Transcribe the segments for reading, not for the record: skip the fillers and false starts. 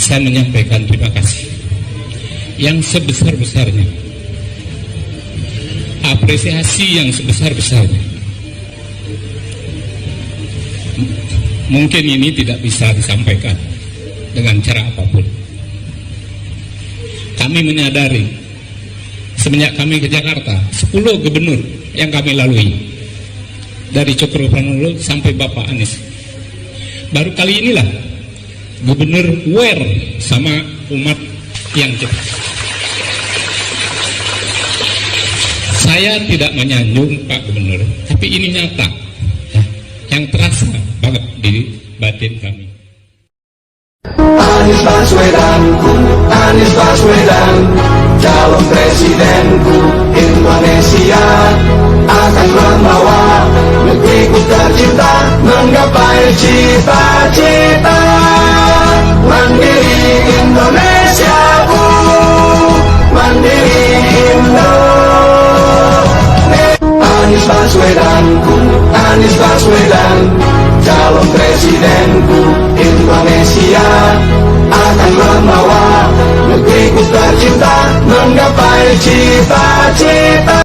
saya menyampaikan terima kasih yang sebesar-besarnya, apresiasi yang sebesar-besarnya. Mungkin ini tidak bisa disampaikan dengan cara apapun. Kami menyadari semenjak kami ke Jakarta, 10 gubernur yang kami lalui, dari Cokro Pranolo sampai Bapak Anies, baru kali inilah gubernur aware sama umat yang cepat. Saya tidak menyanjung Pak Gubernur, tapi ini nyata, ya, yang terasa banget di batin kami. Anies Baswedanku, Anies Baswedan, calon presidenku Indonesia, akan membawa negeriku tercinta menggapai cita-cita. Mandiri Indonesiaku, mandiri Indo. Anies Baswedanku, Anies Baswedan, calon presidenku Indonesia, akan membawa negeriku tercinta menggapai cita-cita.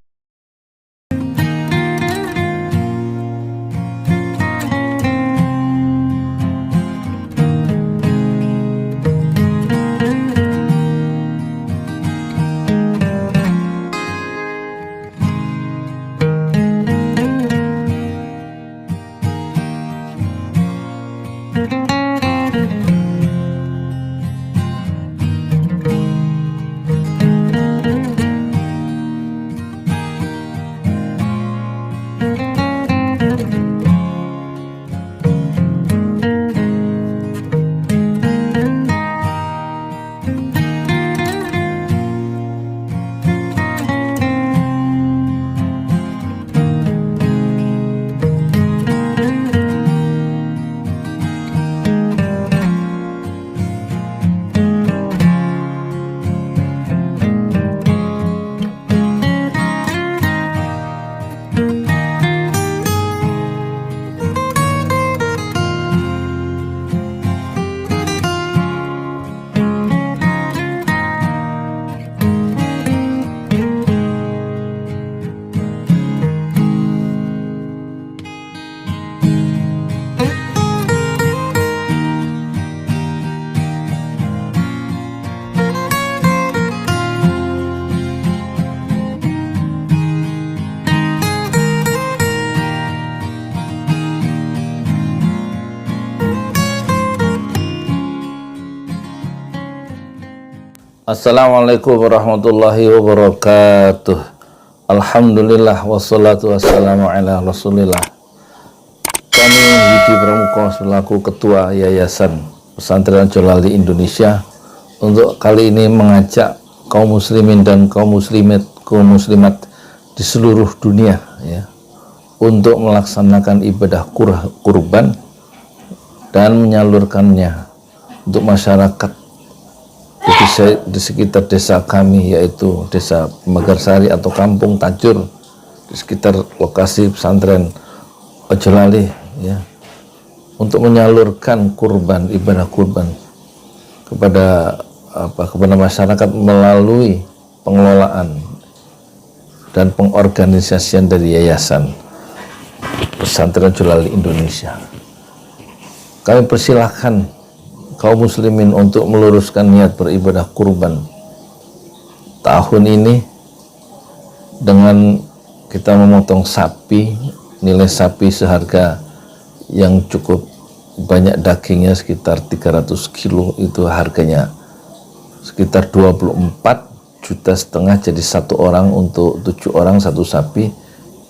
Assalamualaikum warahmatullahi wabarakatuh. Alhamdulillah wassalatu wassalamu ala rasulillah. Kami Yudi Pramuko selaku Ketua Yayasan Pesantren Jalali Indonesia untuk kali ini mengajak kaum muslimin dan kaum muslimat di seluruh dunia, ya, untuk melaksanakan ibadah kurban dan menyalurkannya untuk masyarakat di sekitar desa kami, yaitu desa Magarsari atau Kampung Tajur, di sekitar lokasi pesantren Jalali, ya, untuk menyalurkan kurban, ibadah kurban kepada masyarakat melalui pengelolaan dan pengorganisasian dari Yayasan Pesantren Jalali Indonesia. Kami persilahkan kaum muslimin untuk meluruskan niat beribadah kurban tahun ini dengan kita memotong sapi, nilai sapi seharga yang cukup banyak, dagingnya sekitar 300 kilo, itu harganya sekitar 24,5 juta, jadi satu orang untuk 7 orang satu sapi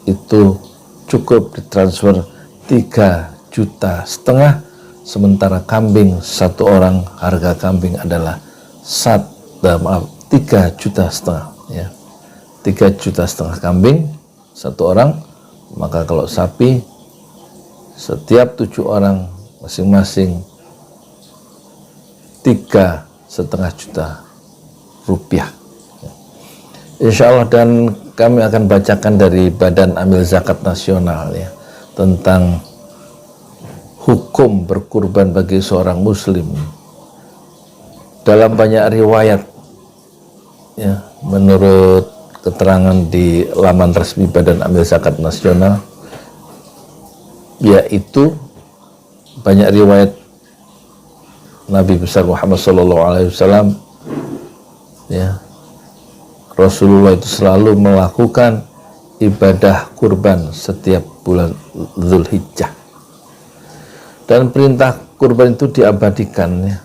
itu cukup ditransfer 3,5 juta. Sementara kambing satu orang, harga kambing adalah 3,5 juta, ya. 3,5 juta kambing satu orang. Maka kalau sapi setiap 7 orang masing-masing 3,5 juta rupiah. Insya Allah, dan kami akan bacakan dari Badan Amil Zakat Nasional, ya, tentang hukum berkurban bagi seorang muslim dalam banyak riwayat, ya, menurut keterangan di laman resmi Badan Amil Zakat Nasional, yaitu banyak riwayat Nabi besar Muhammad SAW, ya, Rasulullah itu selalu melakukan ibadah kurban setiap bulan Dzulhijjah, dan perintah kurban itu diabadikan, ya,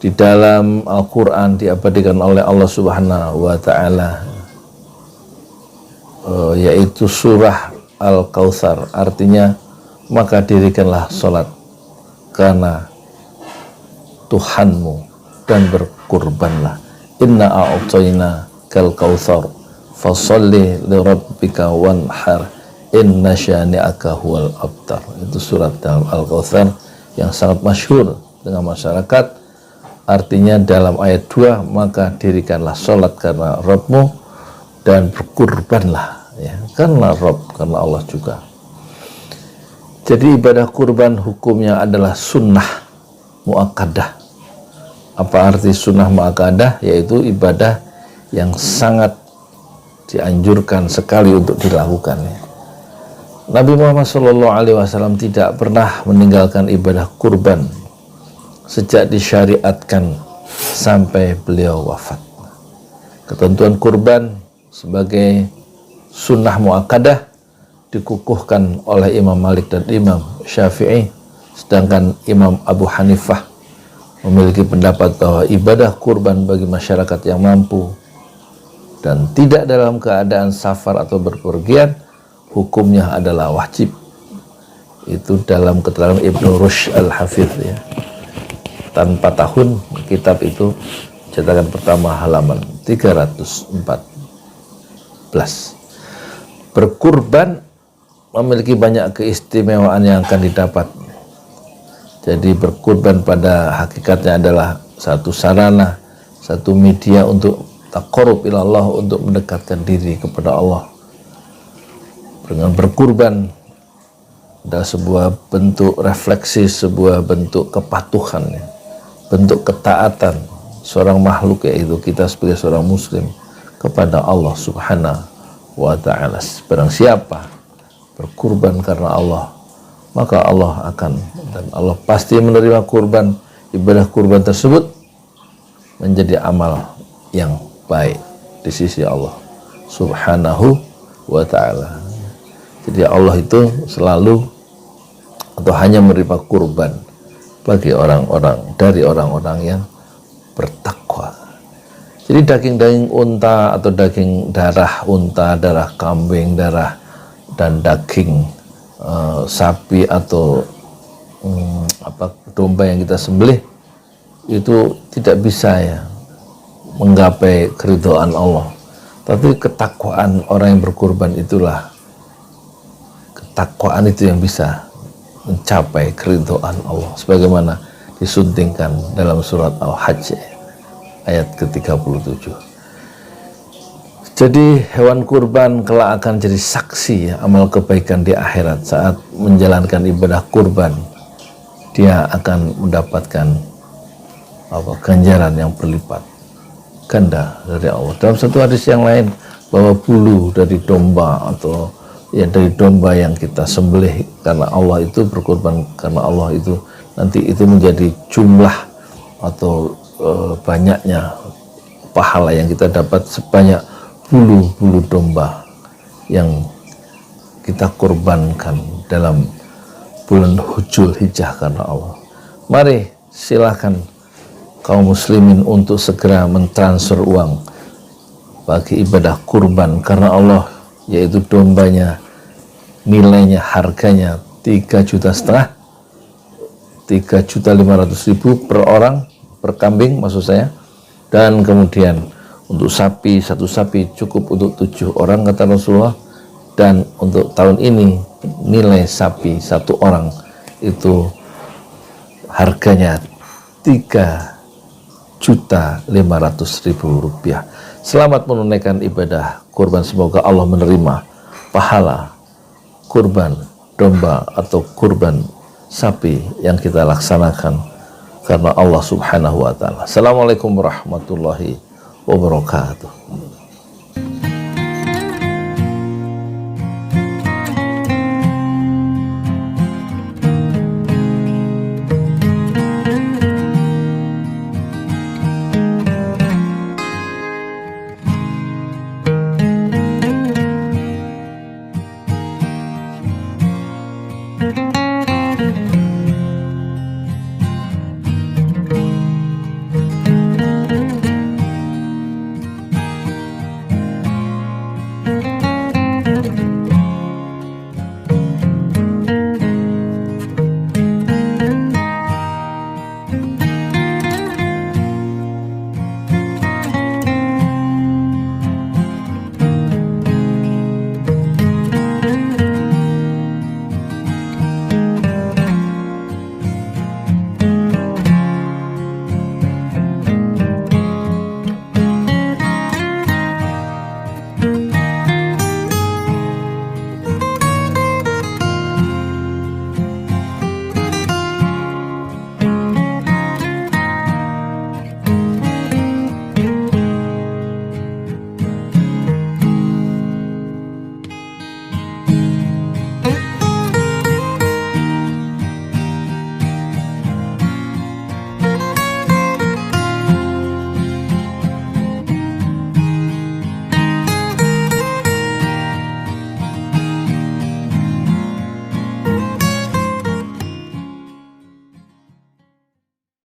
di dalam Al-Quran, diabadikan oleh Allah Subhanahu wa Ta'ala, yaitu surah Al-Kautsar, artinya maka dirikanlah sholat karena Tuhanmu dan berkurbanlah. Inna a'tayna kal kautsar fasholli li rabbika wanhar inna syani'aka huwal abtar. Itu surat Al-Kautsar yang sangat masyhur dengan masyarakat. Artinya dalam ayat 2, maka dirikanlah sholat karena Rabbmu dan berkurbanlah, ya, karena Rabb, karena Allah juga. Jadi ibadah kurban hukumnya adalah sunnah muakkadah. Apa arti sunnah muakkadah? Yaitu ibadah yang sangat dianjurkan sekali untuk dilakukan, ya. Nabi Muhammad SAW tidak pernah meninggalkan ibadah kurban sejak disyariatkan sampai beliau wafat. Ketentuan kurban sebagai sunnah muakkadah dikukuhkan oleh Imam Malik dan Imam Syafi'i, sedangkan Imam Abu Hanifah memiliki pendapat bahwa ibadah kurban bagi masyarakat yang mampu dan tidak dalam keadaan safar atau berpergian, hukumnya adalah wajib. Itu dalam keterangan Ibnu Rushd Al-Hafidh, ya. Tanpa tahun, kitab itu cetakan pertama halaman 314. Berkurban memiliki banyak keistimewaan yang akan didapat. Jadi berkurban pada hakikatnya adalah satu sarana, satu media untuk taqarrub ila Allah, untuk mendekatkan diri kepada Allah. Dengan berkurban adalah sebuah bentuk refleksi, sebuah bentuk kepatuhan, ya, bentuk ketaatan seorang makhluk, yaitu kita sebagai seorang muslim, kepada Allah Subhanahu wa Ta'ala. Barang siapa berkurban karena Allah, maka Allah akan, dan Allah pasti menerima kurban, ibadah kurban tersebut menjadi amal yang baik di sisi Allah Subhanahu wa Ta'ala. Jadi Allah itu selalu atau hanya menerima kurban bagi orang-orang, dari orang-orang yang bertakwa. Jadi daging-daging unta atau daging darah unta, darah kambing, darah dan daging sapi atau domba yang kita sembelih itu tidak bisa, ya, menggapai keridhaan Allah. Tapi ketakwaan orang yang berkurban itulah, ketakwaan itu yang bisa mencapai keridhaan Allah, sebagaimana disuntingkan dalam surat Al-Hajj ayat ke-37. Jadi hewan kurban kelak akan jadi saksi, ya, amal kebaikan di akhirat. Saat menjalankan ibadah kurban, dia akan mendapatkan ganjaran yang berlipat ganda dari Allah. Dalam satu hadis yang lain, bahwa bulu dari domba atau, ya, dari domba yang kita sembelih karena Allah itu, berkorban karena Allah itu, nanti itu menjadi jumlah atau banyaknya pahala yang kita dapat sebanyak bulu-bulu domba yang kita korbankan dalam bulan Dzulhijjah karena Allah. Mari silakan kaum muslimin untuk segera mentransfer uang bagi ibadah kurban karena Allah, yaitu dombanya nilainya, harganya 3,5 juta, 3.500.000 per orang, per kambing maksud saya. Dan kemudian untuk sapi, satu sapi cukup untuk 7 orang kata Rasulullah. Dan untuk tahun ini nilai sapi satu orang itu harganya 3.500.000 rupiah. Selamat menunaikan ibadah kurban, semoga Allah menerima pahala kurban domba atau kurban sapi yang kita laksanakan karena Allah Subhanahu wa taala. Assalamualaikum warahmatullahi wabarakatuh.